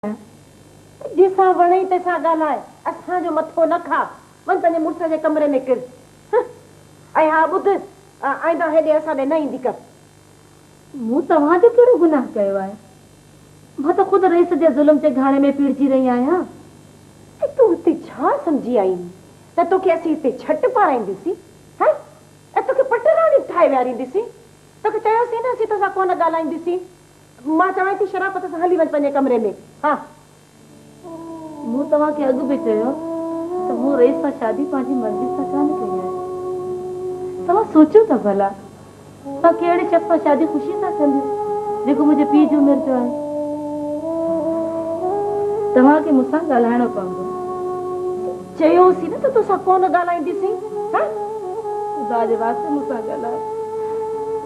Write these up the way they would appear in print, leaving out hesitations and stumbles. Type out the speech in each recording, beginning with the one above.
जैसा वणे तैसा ॻाल्हाए, असांजो मथो न खा। वञ पंहिंजे मुड़ुस जे कमरे में किर। ऐं हा ॿुध, आईंदा हेॾे असां ॾे न ईंदी कर। मूं तव्हांजो कहिड़ो गुनाह कयो आहे? मां त ख़ुदि रईस जे ज़ुल्म जे घाणे में पीड़जी रही आहियां। तूं हिते छा सम्झी आई त तोखे असीं हिते छट पाराईंदीसीं? ऐं तोखे पटराणी ठाहे वियारींदीसीं? तोखे चयोसीं न असीं तोसां कोन ॻाल्हाईंदीसीं। मां चवां थी शराफ़त सां हली वञ पंहिंजे कमरे में। हा, मूं तव्हांखे अॻु बि चयो त मूं रईस सां शादी पंहिंजी मर्ज़ी सां कान कई आहे। तव्हां सोचियो था भला तव्हां कहिड़े शख़्स सां शादी ख़ुशी सां कंदियूं जेको मुंहिंजे पीउ जी उमिरि जो आहे? तव्हांखे मूंसां ॻाल्हाइणो पवंदो। चयोसीं न त तोसां कोन ॻाल्हाईंदीसीं। ख़ुदा जे वास्ते मूंसां ॻाल्हायो,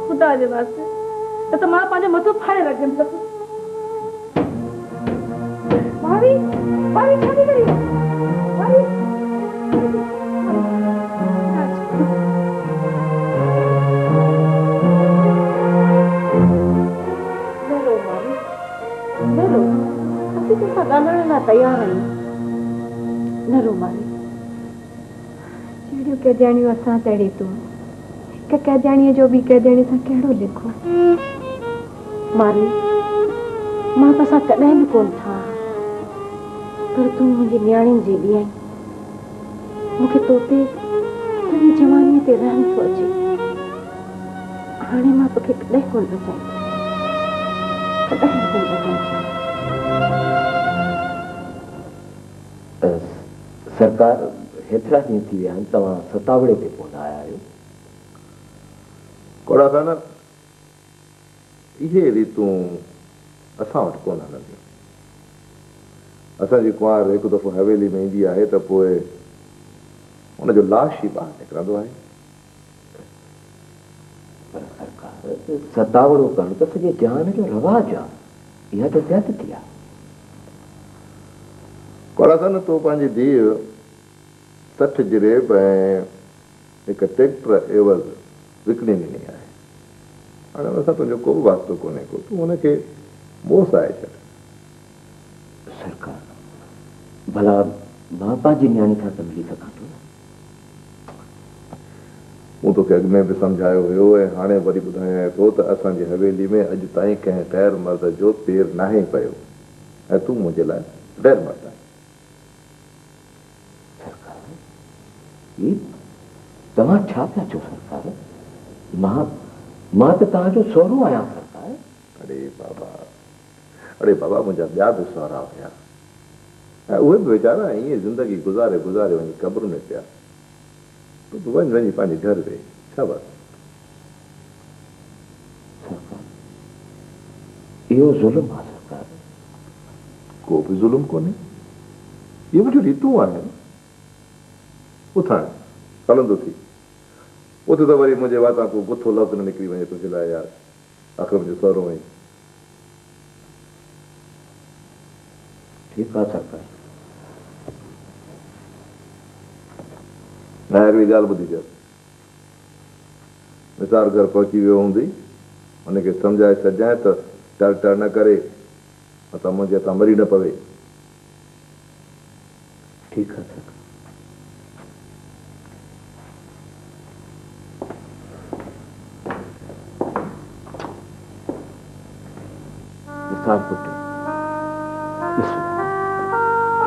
ख़ुदा जे वास्ते, न त मां पंहिंजो मथो फाड़े रखंदसि। भाभी, भाभी छा थी करी? भाभी ॻाल्हाइण लाइ तयार आहियूं। न रो मारी। जहिड़ियूं कैदियाणियूं असां तहिड़ी तूं। हिक कैदियाणीअ जो ॿी कैदियाणी सां कहिड़ो लिखो? मारी, मां तोसां कॾहिं बि कोन था, पर तूं मुंहिंजी न्याणी जी ॿी आहीं। मूंखे तो ते तुंहिंजी जवानीअ ते रहम थो अचे। हाणे मां तोखे कॾहिं कोन बचाईंदी, कॾहिं कोन बचाईंदी। सरकार हेतिरा ॾींहं थी विया आहिनि, तव्हां सतावड़े ते कोन आया आहियो? कोड़ा खान इहे रीतूं असां वटि कोन हलंदियूं। असांजी कुंवार हिकु दफ़ो हवेली में ईंदी आहे त पोइ हुनजो लाश ई ॿाहिरि निकिरंदो आहे। पर सरकार, सतावड़ो करणु त सॼे जहान जो रवाज आहे। इहा त ज़्यादती आहे। कोड़ा खान तो पंहिंजी धीउ 60 जरेब ऐं हिकु ट्रैक्टर एवज़ विकिणी ॾिनी आहे। हाणे असां तुंहिंजो को बि वास्तो कोन्हे को, तूं हुनखे मोसाए छॾ। सरकार, भला मां पंहिंजी न्याणी सां त मिली सघां थो न? मूं तोखे अॻु में बि सम्झायो हुयो ऐं हाणे वरी ॿुधायां थो त असांजी हवेली में अॼु ताईं कंहिं ग़ैर मर्द जो पेर नाहे पियो ऐं तूं मुंहिंजे लाइ ग़ैर मर्द आहीं। तव्हां छा पिया चओ सरकार? मां त तव्हांजो सहुरो आहियां सरकार। अड़े बाबा, मुंहिंजा ॿिया बि सहुरा हुया ऐं उहे बि वीचारा ईअं ज़िंदगी गुज़ारे वञी क़ब्र में पिया। तूं वञी पंहिंजे घर वेह। छा बस? सरकार, इहो ज़ुल्म आहे सरकार। को बि ज़ुल्म कोन्हे, इहे मुंहिंजूं रीतूं आहिनि। उथाण हलंदो थी उथ त वरी मुंहिंजे वाता को गुथो लफ़्ज़ न निकिरी वञे तुंहिंजे लाइ। यार, आख़िर मुंहिंजो सहुरो आहीं। ठीकु आहे सरकार। ॿाहिरि बि ॻाल्हि ॿुधी कर। निसार घर पहुची वियो हूंदी, हुनखे सम्झाए छॾजांइ त टर न करे, असां मुंहिंजे हथां मरी न पवे। ठीकु आहे सरकार।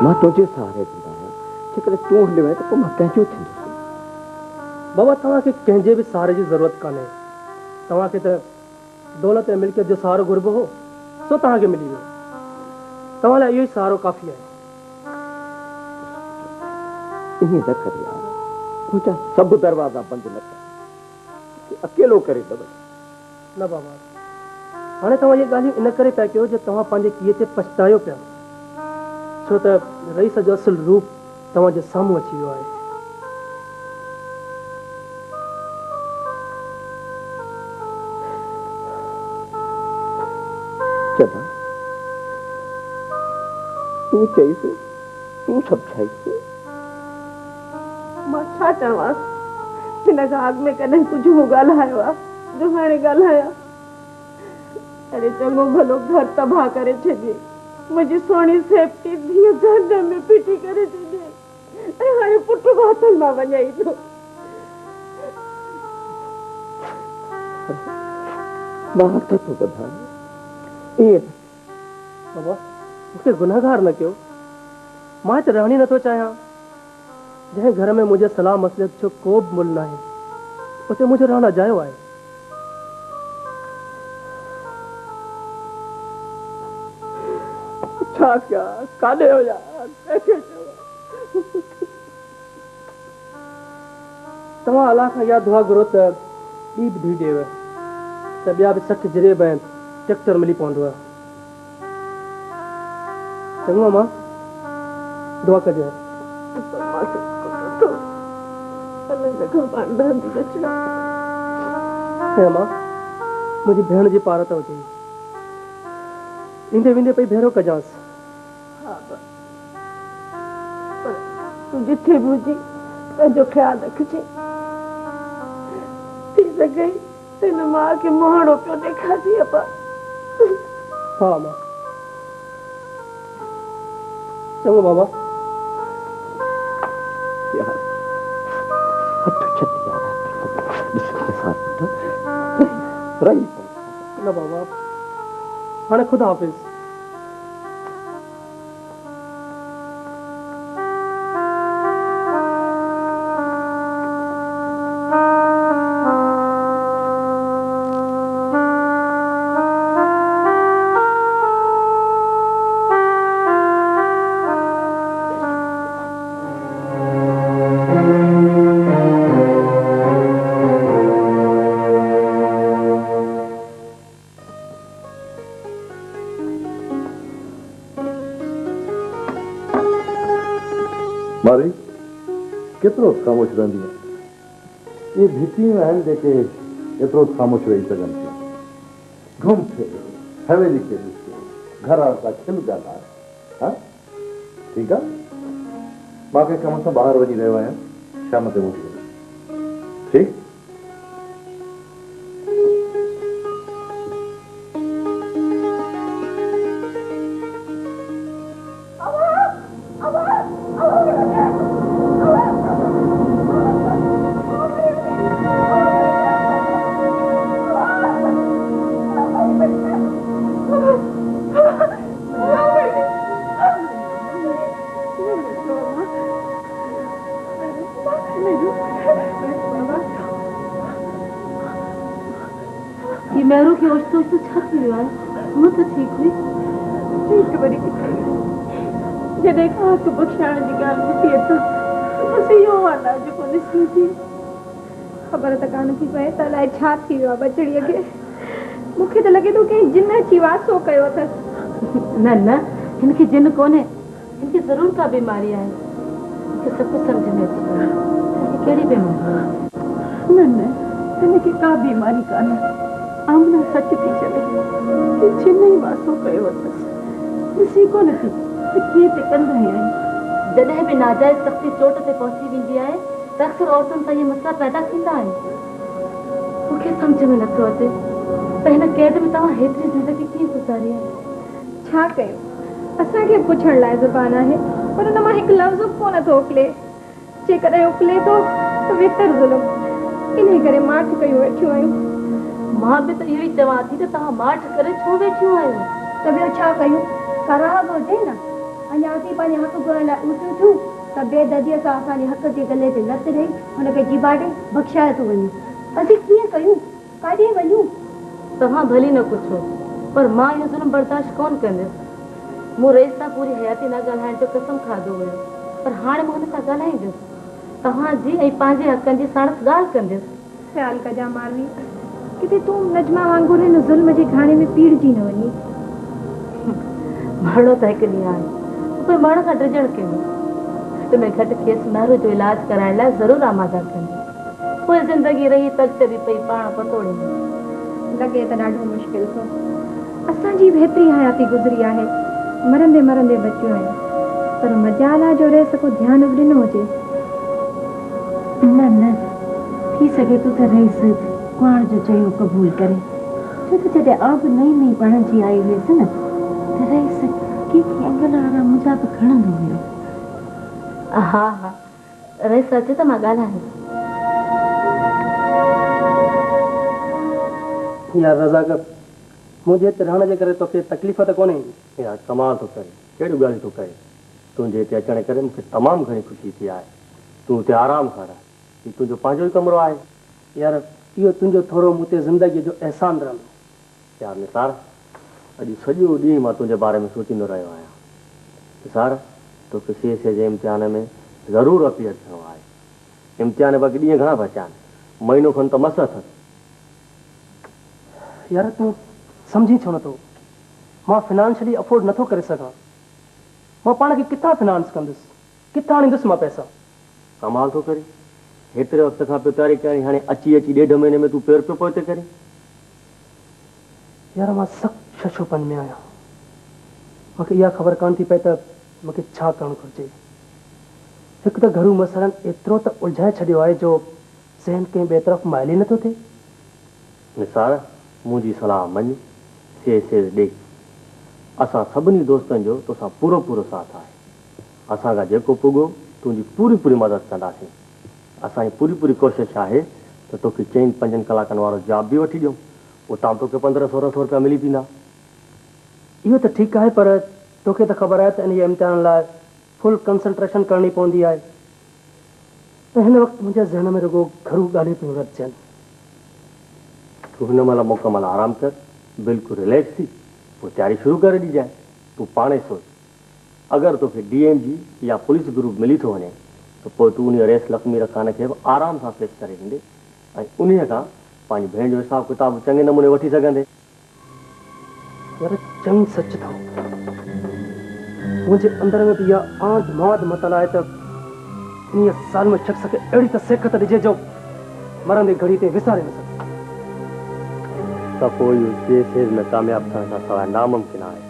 मां तुंहिंजे सहारे कंदा आहियां। जेकॾहिं तूं हली वञे त पोइ मां कंहिंजो थींदुसि? बाबा, तव्हांखे कंहिंजे बि सहारे जी ज़रूरत कान्हे। तव्हांखे त दौलत ऐं मिल्कियत जो सहारो घुरिबो हो, सो तव्हांखे मिली वियो। तव्हां लाइ इहो ई सहारो काफ़ी आहे। ईअं न करे यार, मुंहिंजा सभु दरवाज़ा बंदि न कर, अकेलो करे न वञे। न बाबा, हाणे तव्हां इहे ॻाल्हियूं इन करे पिया कयो जो तव्हां पंहिंजे कीअ ते पछतायो पिया, छो त रईस जो असुल रूप तव्हांजे साम्हूं अची वियो आहे। चला, तूं चईसि, तूं सम्झाईसि। मां छा चवांसि? हिन खां अॻु में कॾहिं कुझु मूं ॻाल्हायो आहे जो हाणे ॻाल्हायां? अरे चङो भलो घर तबाह करे छॾियईं। मुझे सोनी सेफ्टी दिए घर में पिटी करे दे अरे पुट बातल मां वञाई तो मां हथ तो बधा ये बाबा मूंखे गुनाहगार न कयो मां त रहणी नथो चाहियां जंहिं घर में मुंहिंजे सलाह मसलियत जो को बि मुल न आहे उते मुंहिंजो रहणु अजायो आहे छा कया काॾे हो यार तव्हां अलाह खां इहा दुआ घुरो त ॿी बि धीउ ॾेव त ॿिया बि 60 जरेब ऐं ट्रैक्टर मिली पवंदो चङो मां दुआ कजो मां मुंहिंजी भेण जी पार त हुजे ईंदे वेंदे पई भेरो कजांसि तूं जिथे बि हुजी पंहिंजो ख्यालु रखिजे थी सघे त हिन मां खे मोहणो पियो ॾेखारीअ पर हा मां चङो बाबा यार हथ छत यार ॾिस के साथ रही न बाबा हाणे ख़ुदा हाफ़िज़ मारी केतिरो ख़ामोश रहंदी आहे ये भिटियूं आहिनि जेके एतिरो ख़ामोश रही सघनि थियूं घुम फिर हवेली खे ॾिसो घर सां खिल ॻाल्हाए हा ठीकु आहे मां कंहिं कम सां ॿाहिरि वञी रहियो आहियां शाम ते मोटी ठीकु ये मेरू की ओछतो ओछतो छा थी वियो आहे हूअं त ठीक हुई ठीक वरी जॾहिं खां तूं बख़्शाइण जी ॻाल्हि ॿुधी अथां बसि इहो वांदा जेको ॾिसी थी ख़बर त कान थी पए त अलाए छा थी वियो आहे बचड़ीअ खे मूंखे त लॻे थो कंहिं जिन अची वासो कयो अथसि न न हिनखे जिन कोन्हे हिनखे ज़रूर का बीमारी आहे मूंखे सभु सम्झ में अची वियो हिनखे कहिड़ी बीमारी आहे न न हिनखे का बीमारी कान्हे आमना सच थी चवे कि जिन ई वासो कयो अथसि ॾिसी कोन थी त कीअं ते कंदा आहिनि जॾहिं बि नाजाइज़ सख़्ती चोट ते पहुची वेंदी आहे त अक्सर औरतुनि सां इहे मसइला पैदा थींदा आहिनि मूंखे सम्झ में नथो अचे त हिन कैद में तव्हां हेतिरी ज़िंदगी कीअं गुज़ारी आहे छा कयूं असांखे पुछण लाइ ज़ुबान आहे पर हुन मां हिकु लफ़्ज़ कोन थो उकले जेकॾहिं उकले थो त वितर ज़ुल्म इन करे माठ कयूं वेठियूं आहियूं मां बि त इहो ई चवां थी त तव्हां माठ करे छो वेठियूं आहियो त ॿियो छा कयूं कराहब हुजे न अञा असीं पंहिंजे हक़ घुरण लाइ ऊचियूं थियूं त बेदर्दीअ सां असांजे हक़ जे गले ते लत ॾेई हुनखे जिबाड़े बख़्शाए थो वञे असीं कीअं कयूं काॾे वञूं तव्हां भली न पुछो पर मां इहो ज़ुल्म बर्दाश्त कोन कंदसि मूं रईस सां पूरी हयाती न ॻाल्हाइण जो कसम खाधो हुयो पर हाणे मां हुन सां ॻाल्हाईंदुसि तव्हांजी ऐं पंहिंजे हक़नि जी साणस ॻाल्हि कंदसि ख़्यालु कजां मारवी किथे तूं नजमा वांगुरु हिन ज़ुल्म जे घाणे में पीड़जी न वञी मरणो त हिकु ॾींहुं आहे कोई मरण खां डिॼणु कंदी घटि में घटि खेसि महर जो इलाज कराइण लाइ ज़रूरु आमादा कंदी पोइ ज़िंदगी रही तक बि पई पाण पतोड़ींदी लॻे त ॾाढो मुश्किल थो असांजी बि हेतिरी हयाती गुज़री आहे मरंदे मरंदे बचियूं आहिनि पर मजाला जो रेस को ध्यानु बि ॾिनो हुजे न न थी सघे थो त रईस कुआण जो चयो क़बूल करे छो त जॾहिं आउं बि नई नई पढ़ण जी आई हुयसि न त रईस कंहिंखे अंगल वारा मुंहिंजा बि खणंदो हुयो। हा हा रईस अचे त मां ॻाल्हायां। यार रज़ाक मुंहिंजे हिते रहण जे करे तोखे तकलीफ़ त कोन्हे? यार कमाल थो करे, कहिड़ियूं ॻाल्हियूं थो करे। तुंहिंजे हिते अचण करे मूंखे तमामु घणी ख़ुशी थी आहे। तूं हिते आराम कर, हीउ तुंहिंजो पंहिंजो ई कमरो आहे। यार इहो तुंहिंजो थोरो मूं ते ज़िंदगीअ जो अहसान रहंदो। यार निसार, अॼु सॼो ॾींहुं मां तुंहिंजे बारे में सोचींदो रहियो आहियां। निसार, तोखे CSA जे इम्तिहान में ज़रूरु अपीयर थियणो आहे। इम्तिहान बाक़ी ॾींहं घणा बचिया आहिनि, महीनो खनि त मस अथसि। यार तूं सम्झी छो नथो? मां फिनांशियली अफोर्ड नथो करे सघां। मां पाण खे किथां फिनांस कंदुसि, किथां आणींदुसि मां पैसा? कमाल थो करे, हेतिरे वक़्त खां पियो तयारी करी, हाणे अची 1.5 महीने में तूं पेर पियो पहुते करे। यार मां सख़्तु शशोपन में आहियां। मूंखे इहा ख़बर कान थी पए त मूंखे छा करणु घुरिजे। हिकु त घरू मसइलनि एतिरो त उलझाए छॾियो आहे जो ज़हन कंहिं ॿिए तरफ़ माइल ई नथो थिए। निसार, मुंहिंजी सलाह मञ, CSA ॾे। असां सभिनी दोस्तनि जो तोसां पूरो पूरो साथ आहे। असांखां जेको पुॻो तुंहिंजी पूरी पूरी मदद कंदासीं। असांजी पूरी पूरी कोशिशि आहे त तोखे 4-5 कलाकनि वारो जॉब बि वठी ॾियूं। उतां तोखे 1500-1600 रुपया मिली पवंदा। इहो त ठीकु आहे, पर तोखे त ख़बर आहे त इन इम्तिहान लाइ फुल कंसंट्रेशन करणी पवंदी आहे। त हिन वक़्तु मुंहिंजे ज़हन में रुॻो घरू ॻाल्हियूं पियूं रचिजनि। तूं हिन महिल मुकमल आराम कर, बिल्कुलु रिलैक्स थी, पोइ तयारी शुरू करे ॾिजांइ। तूं पाणे सोच, अगरि तोखे DMG या पुलिस ग्रुप मिली थो वञे त पोइ तूं उन रेस लक्ष्मी रखान खे बि आराम सां फेस करे ॾींदे ऐं उन खां पंहिंजी भेण जो हिसाब किताब चङे नमूने वठी सघंदे। यार चङी सच अथव। मुंहिंजे अंदर में बि इहा आंध मांध मतल आहे त इन साल में शख़्स खे अहिड़ी त सिखत ॾिजे जो मरंदे घड़ी ते विसारे न सघे। त पोइ इहो CSA में कामयाबु थियण खां सवाइ नामुमकिन आहे।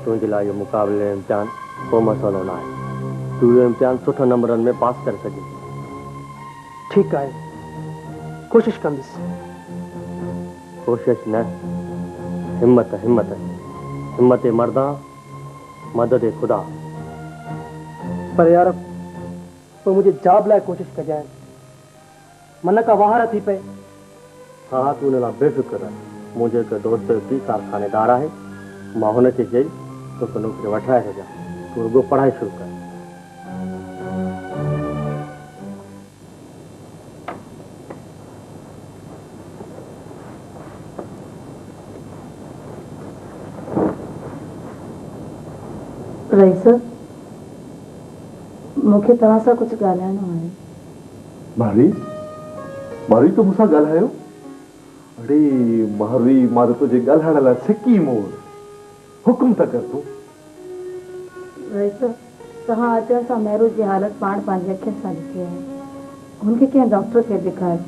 तुंहिंजे लाइ इहो मुक़ाबले इम्तिहान को मसइलो न आहे। तूं इहो इम्तिहान सुठे नंबरनि में पास करे सघीं। ठीकु आहे, कोशिशि कंदुसि। कोशिशि न, हिम्मत हिम्मत हिम्मत मर्दा, मदद ख़ुदा। पर यार पोइ मुंहिंजे जॉब लाइ कोशिशि कजांइ, मन का वाहर थी पए। हा तूं हुन लाइ बेफ़िक्र रह। मुंहिंजे हिकु दोस्त जो पीउ कारखानेदार आहे, मां हुनखे चई तोखे नौकिरी वठाए सघां। तूं रुॻो पढ़ाई शुरू कर। रईस, मूंखे तव्हां सां कुझु ॻाल्हाइणो आहे। मारी तो मूंसां ॻाल्हायो? अड़े मारी, मां त तुंहिंजे ॻाल्हाइण लाइ सिकी मोर। हुकुम त कर तूं। रईस, तव्हां अचण सां मेहरू जी हालत पाण पंहिंजी अखियुनि सां ॾिसी आहे। हुनखे कंहिं डॉक्टर खे ॾेखार,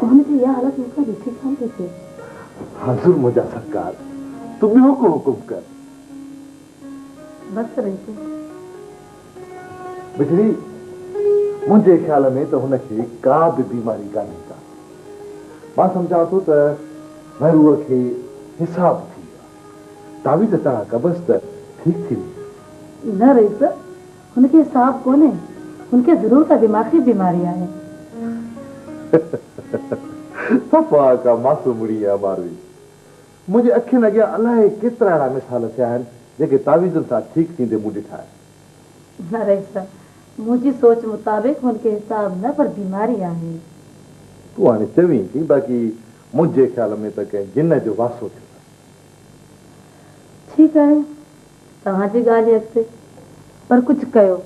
हुनजी इहा हालत मूंखां ॾिसी कान थी थिए। हाज़ुर मुंहिंजा सरकार, तूं ॿियो को हुकुम कर। बस रईस। बिजली, मुंहिंजे ख़्याल में त हुनखे का बि बीमारी कान्हे का। मां सम्झां थो त महबूब खे हिसाब थी वियो आहे। तावीज़ तव्हां कबस त ठीकु थी। न रईस, हुनखे हिसाब कोन्हे, हुनखे ज़रूरु का दिमाग़ी बीमारी आहे। सफ़ा का मासूमड़ी आहे मारवी। मुंहिंजे अखियुनि अॻियां अलाए केतिरा अहिड़ा मिसाल थिया आहिनि जेके तावीज़ुनि सां ठीकु थींदे मूं ॾिठा आहिनि। न रईस, मुंहिंजी सोच मुताबिक़ हुनखे हिसाब न पर बीमारी आहे। तूं हाणे चवीं थी, बाक़ी मुंहिंजे ख़्याल में त कंहिं जिन जो वासो थियो। ठीकु आहे, तव्हांजी ॻाल्हि अॻिते, पर कुझु कयो,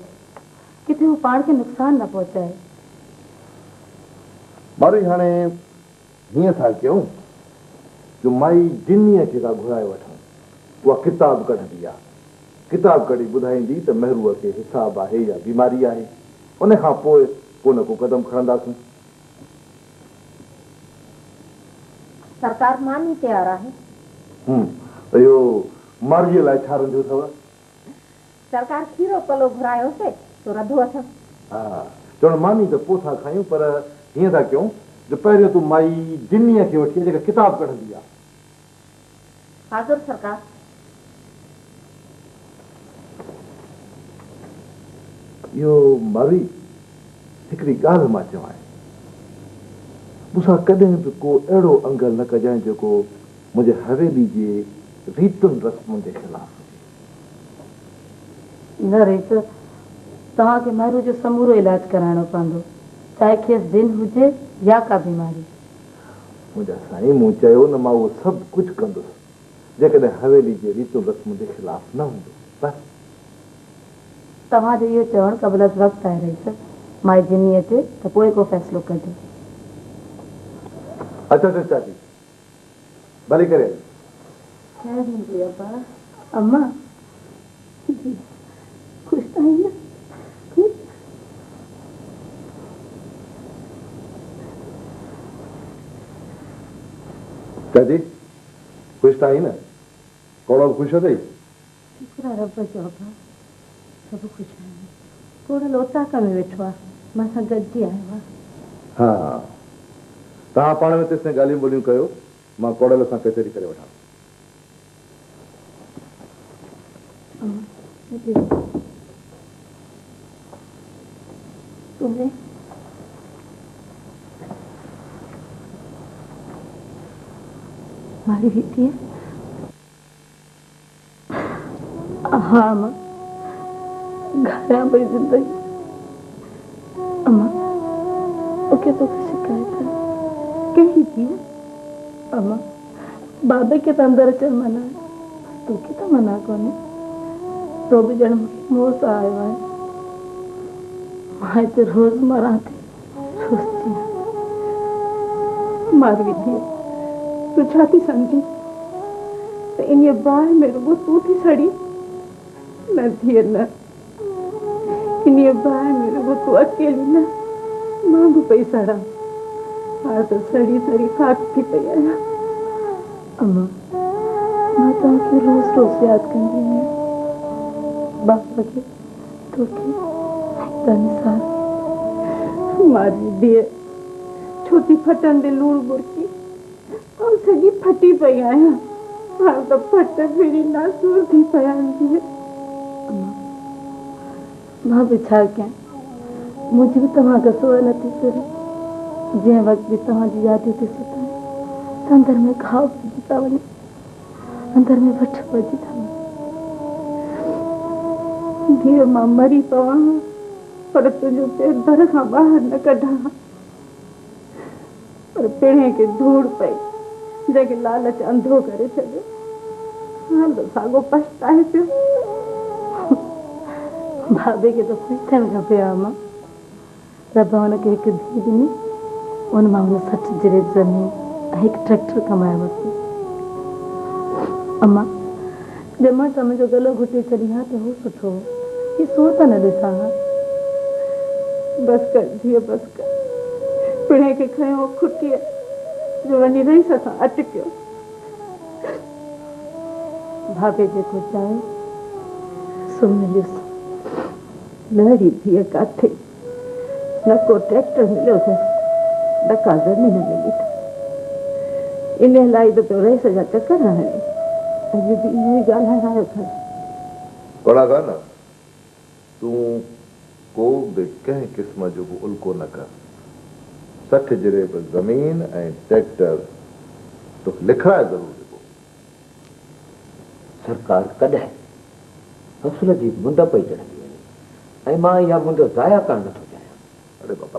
किथे हू पाण खे नुक़सान न पहुचाए। मारी हाणे हीअं था कयूं जो माई जिनीअ खे था घुराए वठूं, उहा किताब कढंदी आहे। किताब कढी ॿुधाईंदी त महबूब खे हिसाब आहे या बीमारी आहे। उन खां पोइ को न को कदम खणंदासीं। सरकार मानी तयार आहे। इहो मारीअ लाइ छा रंधियो अथव? सरकार खीरो पलो घुरायोसीं तो रधो अथव। हा, चवण मानी त पोइ था खायूं, पर हीअं था कयूं जो पहिरियों तूं माई जिनीअ खे वठी जेका किताब कढंदी आहे। हाज़ुर सरकार। यो मावी हिकिड़ी ॻाल्हि मां चवां मूंसां कॾहिं बि को अहिड़ो अंगल न कजांइ जेको मुंहिंजे हवेली जे रीतुनि रस्मुनि जे ख़िलाफ़ न रेस तव्हांखे मारू जो समूरो इलाज कराइणो पवंदो चाहे खेसि दिन हुजे या का बीमारी मुंहिंजा साईं मूं चयो न मां उहो सभु कुझु कंदुसि जेकॾहिं हवेली जे रीतुनि रस्मुनि जे ख़िलाफ़ न हूंदो बसि तव्हांजो इहो चवणु क़बलत वक़्तु आहे रेस मां जिनी अचे त पोइ को फ़ैसिलो कजे अच्छा चाची भली करे अम्मा ख़ुशि त आहीं न चाची ख़ुशि त आई न कोड़ो बि ख़ुशि अथई शुक्र आहे रब जो अबा सभु ख़ुशि आहिनि कोड़ल ओताक में वेठो आहे मां सां गॾिजी आयो आहे हा तव्हां पाण में तेसिताईं ॻाल्हियूं ॿोलियूं कयो मां कोड़ल सां कचहरी करे वठां तुम्हें मारी बीती है हाँ मां घर आ भाई जिंदगी अम्मा ओके तो शिकायत है कही थी अम्मा बाबे के तो अंदर चल मना तू की तो मना कोने तो भी जन मोह सा आयो है मां तो रोज मरा थी सोचती मार बीती तू छाती समझी तो इन ये बार मेरे को तू थी सड़ी न थी न इन ये बार मेरे को तू अकेली न मां भी पई सड़ा हाँ तो सड़ी सड़ी खाक थी पई आया अम्मा मां तव्हांखे रोज रोज याद कंदी आहियां बाबा खे तोखे तनिसार मारी दिए छोटी फटंदे लूण बुरकी और सॼी फटी पई आहियां हाणे त फट फिरी नासूर थी पिया आहिनि मां बि छा कयां मुंहिंजी बि तव्हां खां सोए नथी करे जंहिं वक़्तु बि तव्हांजी यादियूं थी सताए त अंदर में घाव पइजी था वञे अंदर में वठ पइजी था वञे धीअ मां मरी पवां पर तुंहिंजो पेट दर खां ॿाहिरि न कढां पर पिणे खे धूड़ पई जंहिंखे लालच अंधो करे छॾियो हाणे त साॻो पछताए पियो भाभी खे त ख़ुशि थियणु खपे अम्मा रब हुनखे हिकु धीउ ॾिनी उन मां हुन 60 जरे ज़मीन ऐं हिकु ट्रैक्टर कमाए वरितो अम्मा ॼमण त मुंहिंजो गलो घुटे छॾी हा त हू सुठो हो ही सो त न ॾिसां हा बसि कर धीअ बसि कर पिणे खे खयो खुटीअ जो वञी रईस सां अटकियो भाभी जेको चाहे सो मिलियुसि लहरी थी काथे न को ट्रैक्टर मिलियो अथसि न का ज़मीन मिली इन लाइ त पियो रईस जा चकर हणे अॼु बि इहो ई ॻाल्हाइण आयो अथसि कोड़ा गा न तूं को बि कंहिं क़िस्म जो बि उल्को न कर 60 जरे बि ज़मीन ऐं ट्रैक्टर तोखे लिखाए ज़रूरु ॾिबो सरकार कॾहिं फसल जी मुंद पई चढ़ंदी वञे ऐं मां इहा मुंद ज़ाया करणु नथो चाहियां अरे बाबा